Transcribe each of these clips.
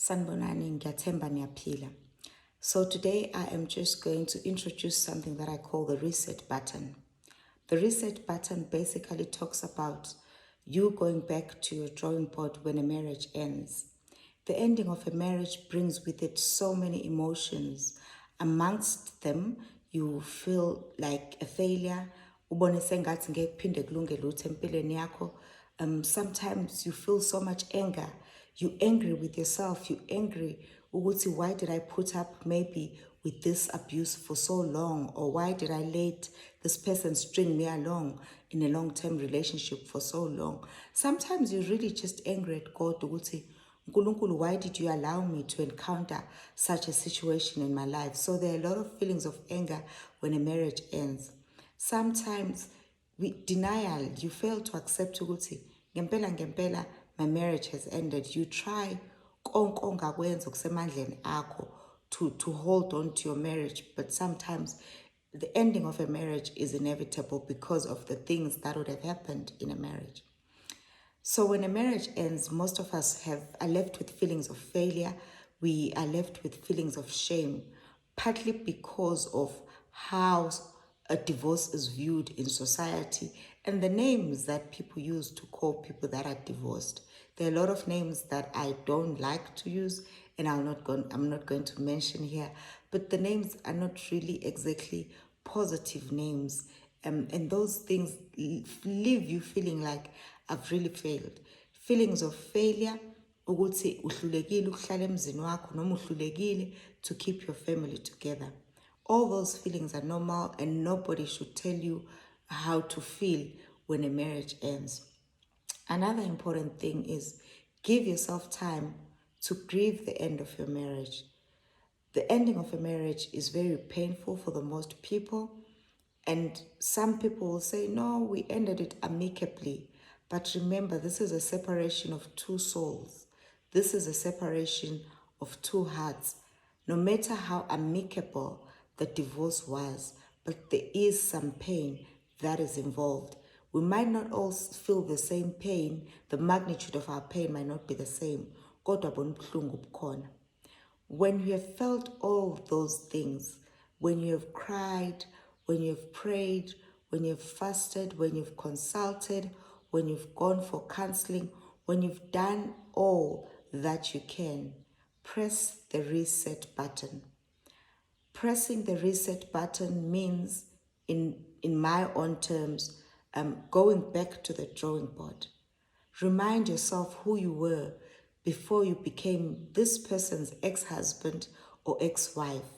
Sanibonani, ngiyathemba niyaphila. So today I am just going to introduce something that I call the reset button. The reset button basically talks about you going back to your drawing board when a marriage ends. The ending of a marriage brings with it so many emotions. Amongst them, you feel like a failure. Ubone sengathi ngeke kuphinde kulunge lutho empilweni yakho. Sometimes you feel so much anger. You're angry with yourself. You're angry. Ukuthi, why did I put up maybe with this abuse for so long? Or why did I let this person string me along in a long-term relationship for so long? Sometimes you're really just angry at God. Ukuthi, Nkulunkulu, why did you allow me to encounter such a situation in my life? So there are a lot of feelings of anger when a marriage ends. Sometimes denial, you fail to accept ukuthi ngempela my marriage has ended. You try konke ongakwenza okusemandleni akho to hold on to your marriage, but sometimes the ending of a marriage is inevitable because of the things that would have happened in a marriage. So when a marriage ends, most of us are left with feelings of failure. We are left with feelings of shame, partly because of how a divorce is viewed in society and the names that people use to call people that are divorced. There are a lot of names that I don't like to use, and I'm not going to mention here, but the names are not really exactly positive names. And those things leave you feeling like I've really failed. Feelings of failure, ukuthi uhlulekile ukuhlala emzini wakho noma uhlulekile to keep your family together. All those feelings are normal and nobody should tell you how to feel when a marriage ends. Another important thing is give yourself time to grieve the end of your marriage. The ending of a marriage is very painful for the most people. And some people will say, no, we ended it amicably. But remember, this is a separation of two souls. This is a separation of two hearts. No matter how amicable the divorce was, but there is some pain that is involved. We might not all feel the same pain. The magnitude of our pain might not be the same. Kodwa bubuhlungu bukhona. When you have felt all those things, when you have cried, when you've prayed, when you've fasted, when you've consulted, when you've gone for counseling, when you've done all that you can, press the reset button. Pressing the reset button means, in my own terms, going back to the drawing board. Remind yourself who you were before you became this person's ex-husband or ex-wife,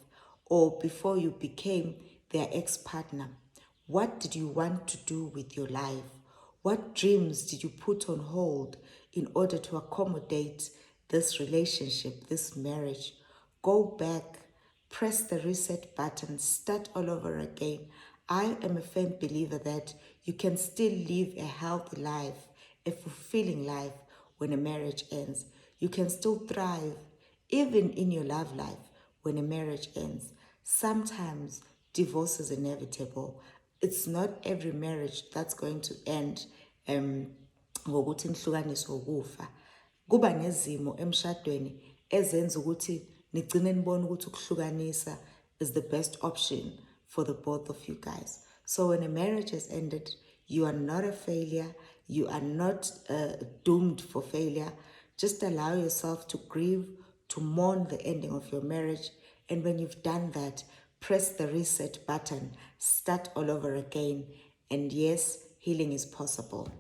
or before you became their ex-partner. What did you want to do with your life? What dreams did you put on hold in order to accommodate this relationship, this marriage? Go back, press the reset button, start all over again. I am a firm believer that you can still live a healthy life, a fulfilling life when a marriage ends. You can still thrive even in your love life when a marriage ends. Sometimes divorce is inevitable. It's not every marriage that's going to end ngokuthi nihlukaniswe ukufa. Kuba nezimo emshadweni ezenza ukuthi nigcine nibona ukuthi ukuhlukanisa is the best option for the both of you guys. So when a marriage has ended, you are not a failure. You are not doomed for failure. Just allow yourself to grieve, to mourn the ending of your marriage. And when you've done that, press the reset button, start all over again. And yes, healing is possible.